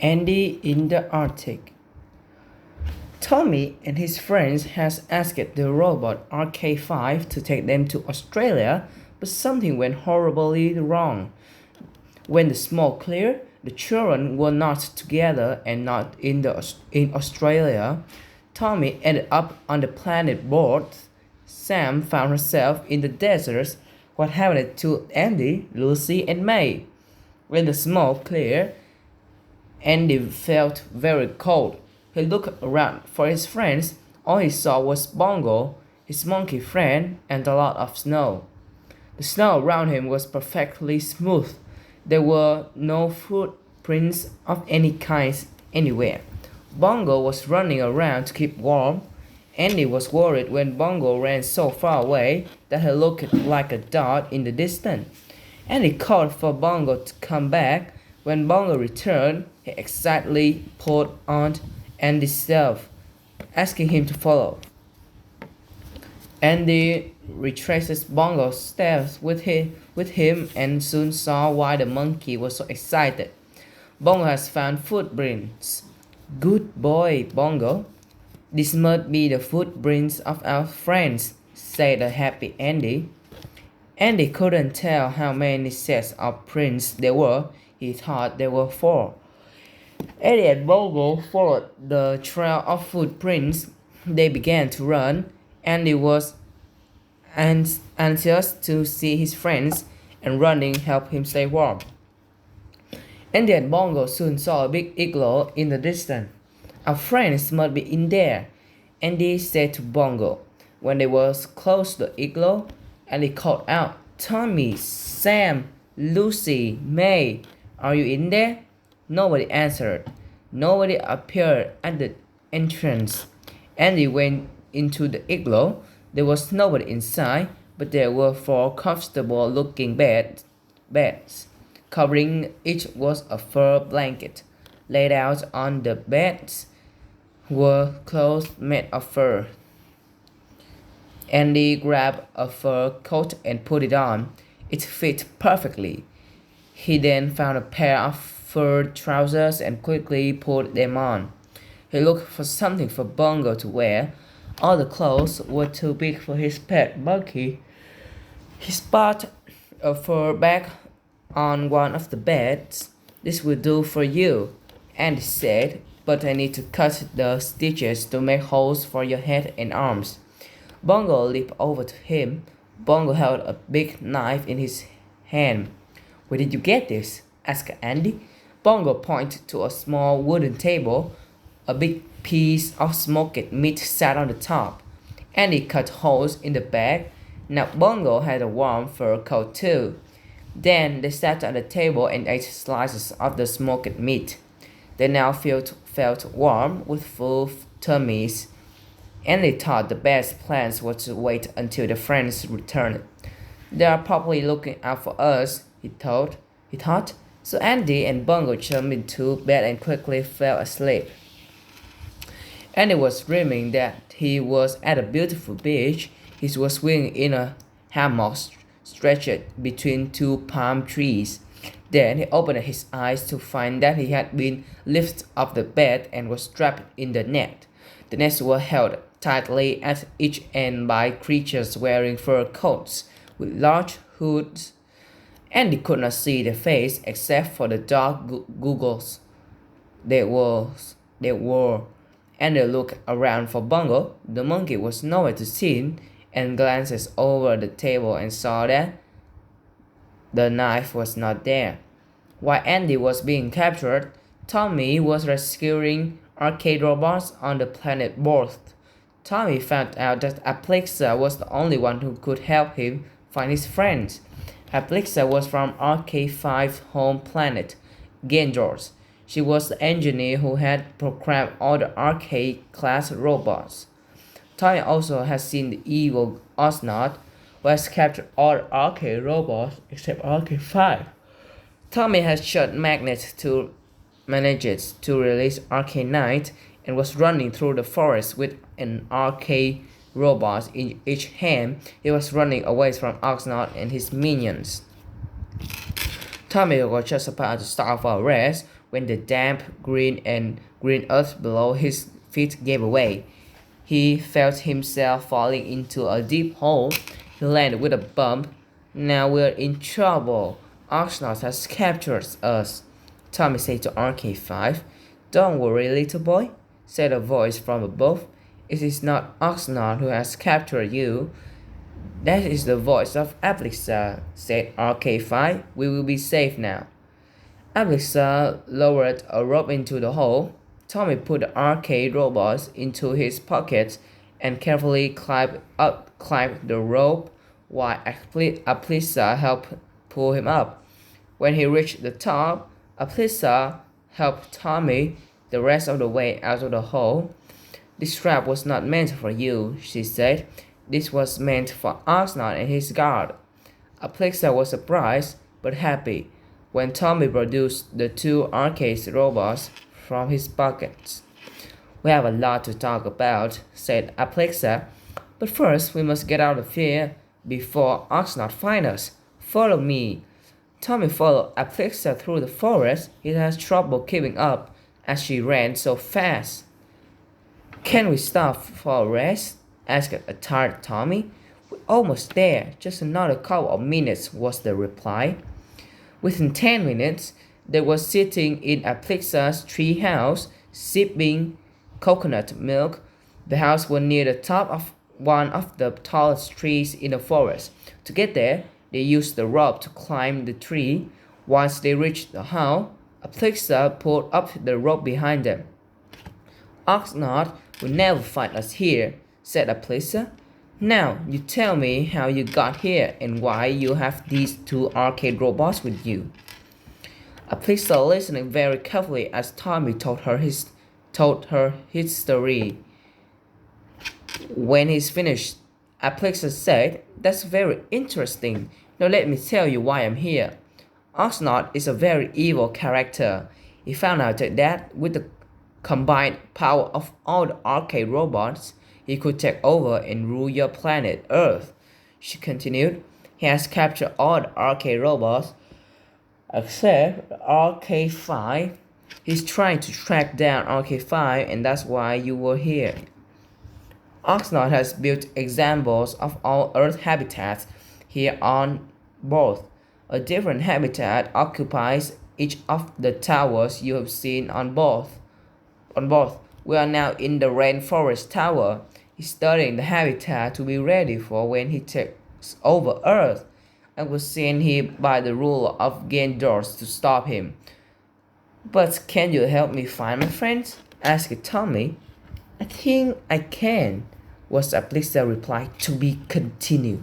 Andy in the Arctic. Tommy and his friends has asked the robot RK5 to take them to Australia, but something went horribly wrong. When the smoke cleared, the children were not together and not in Australia. Tommy ended up on the planet Earth. Sam found herself in the desert. What happened to Andy, Lucy, and May? When the smoke cleared, Andy felt very cold. He looked around for his friends. All he saw was Bongo, his monkey friend, and a lot of snow. The snow around him was perfectly smooth. There were no footprints of any kind anywhere. Bongo was running around to keep warm. Andy was worried when Bongo ran so far away that he looked like a dot in the distance. Andy called for Bongo to come back. When Bongo returned, he excitedly pulled on Andy's self, asking him to follow. Andy retraces Bongo's steps with him and soon saw why the monkey was so excited. Bongo has found footprints. Good boy, Bongo. This must be the footprints of our friends, said a happy Andy. Andy couldn't tell how many sets of prints there were. He thought there were 4. Eddie and Bongo followed the trail of footprints. They began to run. Andy was anxious to see his friends, and running helped him stay warm. Andy and Bongo soon saw a big igloo in the distance. Our friends must be in there, Andy said to Bongo. When they were close to the igloo, Andy called out, Tommy, Sam, Lucy, May, are you in there? Nobody answered. Nobody appeared at the entrance. Andy went into the igloo. There was nobody inside, but there were 4 comfortable-looking beds. Covering each was a fur blanket. Laid out on the beds were clothes made of fur. Andy grabbed a fur coat and put it on. It fit perfectly. He then found a pair of fur trousers and quickly put them on. He looked for something for Bongo to wear. All the clothes were too big for his pet monkey. He spotted a fur bag on one of the beds. This will do for you, Andy said, but I need to cut the stitches to make holes for your head and arms. Bongo leaped over to him. Bongo held a big knife in his hand. Where did you get this? Asked Andy. Bongo pointed to a small wooden table. A big piece of smoked meat sat on the top. Andy cut holes in the bag. Now Bongo had a warm fur coat too. Then they sat at the table and ate slices of the smoked meat. They now felt warm with full tummies. Andy thought the best plan was to wait until the friends returned. They are probably looking out for us, he thought. So Andy and Bongo jumped into bed and quickly fell asleep. Andy was dreaming that he was at a beautiful beach. He was swinging in a hammock stretched between 2 palm trees. Then he opened his eyes to find that he had been lifted off the bed and was trapped in the net. The nets were held tightly at each end by creatures wearing fur coats with large hoods. Andy could not see their face except for the dark goggles they wore. Andy looked around for Bongo. The monkey was nowhere to see him, and glances over the table and saw that the knife was not there. While Andy was being captured, Tommy was rescuing arcade robots on the planet Earth. Tommy found out that Aplixa was the only one who could help him find his friends. Aplixa was from RK5's home planet, Gendros. She was the engineer who had programmed all the arcade-class robots. Tommy also has seen the evil Osnot, who has captured all the arcade robots except RK5. Tommy has shot magnets to manage to release Arcade Knight and was running through the forest with an arcade robot in each hand. He was running away from Oxnard and his minions. Tommy was just about to start for a rest when the damp, green earth below his feet gave way. He felt himself falling into a deep hole. He landed with a bump. Now we're in trouble. Oxnard has captured us, Tommy said to RK5. Don't worry, little boy, said a voice from above. It is not Oxnard who has captured you. That is the voice of Aplixa, said RK5. We will be safe now. Aplixa lowered a rope into the hole. Tommy put the arcade robots into his pockets and carefully climbed the rope while Aplixa helped pull him up. When he reached the top, Aplixa helped Tommy the rest of the way out of the hole. This trap was not meant for you, she said. This was meant for Oxnard and his guard. Aplixa was surprised but happy when Tommy produced the two arcade robots from his pockets. We have a lot to talk about, said Aplixa, but first we must get out of here before Oxnard finds us. Follow me. Tommy followed Aplixa through the forest. He has trouble keeping up as she ran so fast. Can we stop for a rest? Asked a tired Tommy. We're almost there. Just another couple of minutes, was the reply. Within 10 minutes, they were sitting in Aplixa's tree house, sipping coconut milk. The house was near the top of one of the tallest trees in the forest. To get there, they used the rope to climb the tree. Once they reached the house, Aplixa pulled up the rope behind them. Oxnard will never find us here, said Aplixa. Now, you tell me how you got here and why you have these two arcade robots with you. Aplixa listened very carefully as Tommy told her his story. When he's finished, Aplixa said, That's very interesting. Now let me tell you why I'm here. Oxnard is a very evil character. He found out that with the combined power of all the arcade robots, he could take over and rule your planet Earth. She continued, He has captured all the arcade robots except RK5. He's trying to track down RK5 and that's why you were here. Oxnard has built examples of all Earth habitats here on both. A different habitat occupies each of the towers you have seen on both. We are now in the Rainforest Tower. He's studying the habitat to be ready for when he takes over Earth. I was sent here by the ruler of Gendors to stop him. But can you help me find my friends? Asked Tommy. I think I can, was Aplixa reply. To be continued.